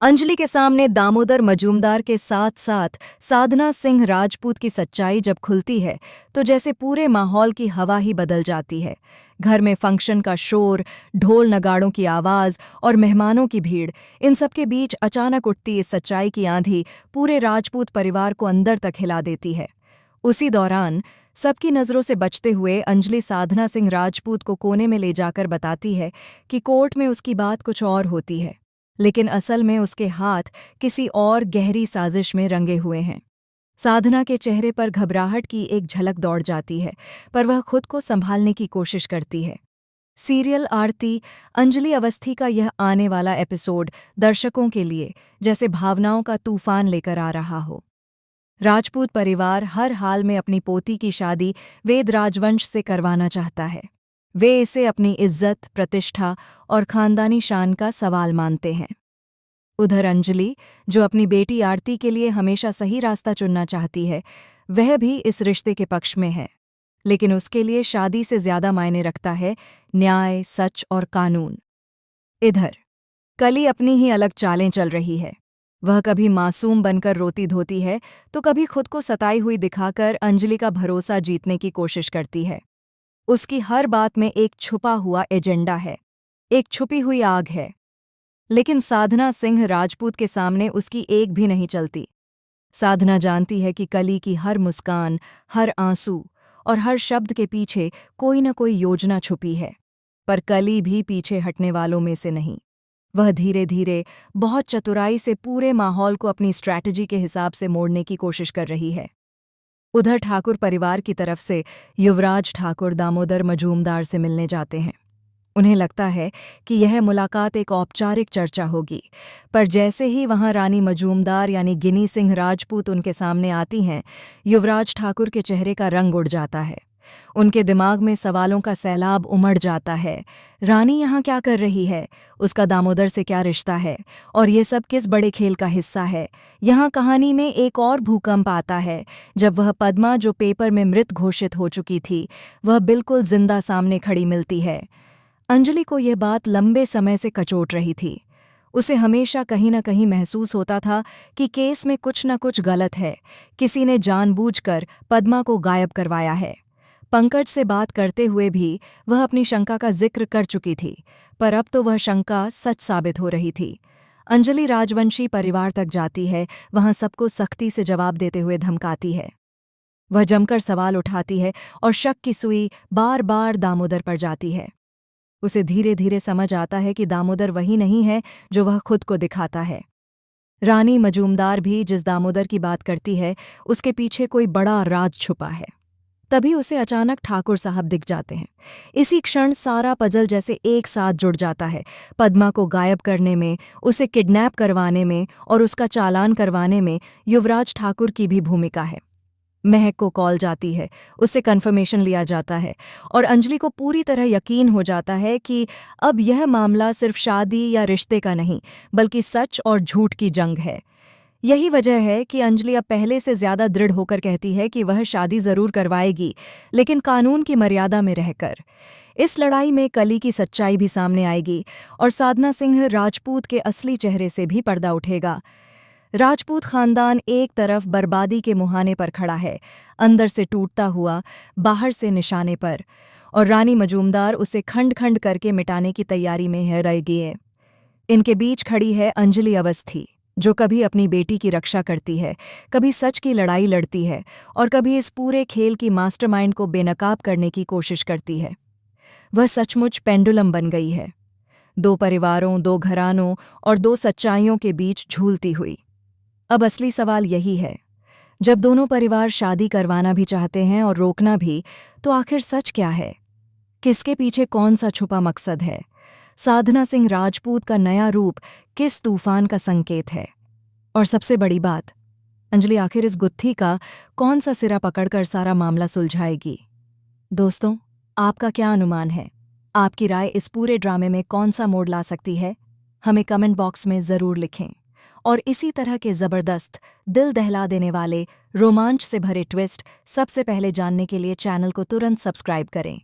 अंजलि के सामने दामोदर मजूमदार के साथ साथ साधना सिंह राजपूत की सच्चाई जब खुलती है तो जैसे पूरे माहौल की हवा ही बदल जाती है। घर में फंक्शन का शोर, ढोल नगाड़ों की आवाज़ और मेहमानों की भीड़, इन सब के बीच अचानक उठती इस सच्चाई की आंधी पूरे राजपूत परिवार को अंदर तक हिला देती है। उसी दौरान सबकी नज़रों से बचते हुए अंजलि साधना सिंह राजपूत को कोने में ले जाकर बताती है कि कोर्ट में उसकी बात कुछ और होती है, लेकिन असल में उसके हाथ किसी और गहरी साजिश में रंगे हुए हैं। साधना के चेहरे पर घबराहट की एक झलक दौड़ जाती है, पर वह खुद को संभालने की कोशिश करती है। सीरियल आरती अंजलि अवस्थी का यह आने वाला एपिसोड दर्शकों के लिए जैसे भावनाओं का तूफान लेकर आ रहा हो। राजपूत परिवार हर हाल में अपनी पोती की शादी वेद राजवंश से करवाना चाहता है। वे इसे अपनी इज्जत, प्रतिष्ठा और खानदानी शान का सवाल मानते हैं। उधर अंजलि, जो अपनी बेटी आरती के लिए हमेशा सही रास्ता चुनना चाहती है, वह भी इस रिश्ते के पक्ष में है, लेकिन उसके लिए शादी से ज्यादा मायने रखता है न्याय, सच और कानून। इधर कली अपनी ही अलग चालें चल रही है। वह कभी मासूम बनकर रोती धोती है तो कभी खुद को सताई हुई दिखाकर अंजलि का भरोसा जीतने की कोशिश करती है। उसकी हर बात में एक छुपा हुआ एजेंडा है, एक छुपी हुई आग है। लेकिन साधना सिंह राजपूत के सामने उसकी एक भी नहीं चलती। साधना जानती है कि कली की हर मुस्कान, हर आंसू और हर शब्द के पीछे कोई न कोई योजना छुपी है। पर कली भी पीछे हटने वालों में से नहीं। वह धीरे धीरे, बहुत चतुराई से पूरे माहौल को अपनी स्ट्रैटेजी के हिसाब से मोड़ने की कोशिश कर रही है। उधर ठाकुर परिवार की तरफ से युवराज ठाकुर दामोदर मजूमदार से मिलने जाते हैं। उन्हें लगता है कि यह मुलाकात एक औपचारिक चर्चा होगी, पर जैसे ही वहां रानी मजूमदार यानी गिनी सिंह राजपूत उनके सामने आती हैं, युवराज ठाकुर के चेहरे का रंग उड़ जाता है। उनके दिमाग में सवालों का सैलाब उमड़ जाता है। रानी यहाँ क्या कर रही है? उसका दामोदर से क्या रिश्ता है? और ये सब किस बड़े खेल का हिस्सा है? यहाँ कहानी में एक और भूकंप आता है, जब वह पद्मा, जो पेपर में मृत घोषित हो चुकी थी, वह बिल्कुल जिंदा सामने खड़ी मिलती है। अंजलि को यह बात लंबे समय से कचोट रही थी। उसे हमेशा कहीं न कहीं महसूस होता था कि केस में कुछ न कुछ गलत है। किसी ने जानबूझकर पद्मा को गायब करवाया है। पंकज से बात करते हुए भी वह अपनी शंका का जिक्र कर चुकी थी, पर अब तो वह शंका सच साबित हो रही थी। अंजलि राजवंशी परिवार तक जाती है, वहां सबको सख्ती से जवाब देते हुए धमकाती है। वह जमकर सवाल उठाती है और शक की सुई बार बार दामोदर पर जाती है। उसे धीरे धीरे समझ आता है कि दामोदर वही नहीं है जो वह खुद को दिखाता है। रानी मजूमदार भी जिस दामोदर की बात करती है, उसके पीछे कोई बड़ा राज छुपा है। तभी उसे अचानक ठाकुर साहब दिख जाते हैं। इसी क्षण सारा पजल जैसे एक साथ जुड़ जाता है। पद्मा को गायब करने में, उसे किडनैप करवाने में और उसका चालान करवाने में युवराज ठाकुर की भी भूमिका है। महक को कॉल जाती है, उससे कन्फर्मेशन लिया जाता है और अंजलि को पूरी तरह यकीन हो जाता है कि अब यह मामला सिर्फ शादी या रिश्ते का नहीं, बल्कि सच और झूठ की जंग है। यही वजह है कि अंजलि अब पहले से ज्यादा दृढ़ होकर कहती है कि वह शादी जरूर करवाएगी, लेकिन कानून की मर्यादा में रहकर। इस लड़ाई में कली की सच्चाई भी सामने आएगी और साधना सिंह राजपूत के असली चेहरे से भी पर्दा उठेगा। राजपूत खानदान एक तरफ बर्बादी के मुहाने पर खड़ा है, अंदर से टूटता हुआ, बाहर से निशाने पर, और रानी मजूमदार उसे खंड खंड करके मिटाने की तैयारी में है रहेगी है। इनके बीच खड़ी है अंजलि अवस्थी, जो कभी अपनी बेटी की रक्षा करती है, कभी सच की लड़ाई लड़ती है और कभी इस पूरे खेल की मास्टरमाइंड को बेनकाब करने की कोशिश करती है। वह सचमुच पेंडुलम बन गई है, दो परिवारों, दो घरानों और दो सच्चाइयों के बीच झूलती हुई। अब असली सवाल यही है, जब दोनों परिवार शादी करवाना भी चाहते हैं और रोकना भी, तो आखिर सच क्या है? किसके पीछे कौन सा छुपा मकसद है? साधना सिंह राजपूत का नया रूप किस तूफान का संकेत है? और सबसे बड़ी बात, अंजलि आखिर इस गुत्थी का कौन सा सिरा पकड़कर सारा मामला सुलझाएगी? दोस्तों, आपका क्या अनुमान है? आपकी राय इस पूरे ड्रामे में कौन सा मोड़ ला सकती है? हमें कमेंट बॉक्स में ज़रूर लिखें। और इसी तरह के ज़बरदस्त, दिल दहला देने वाले, रोमांच से भरे ट्विस्ट सबसे पहले जानने के लिए चैनल को तुरंत सब्सक्राइब करें।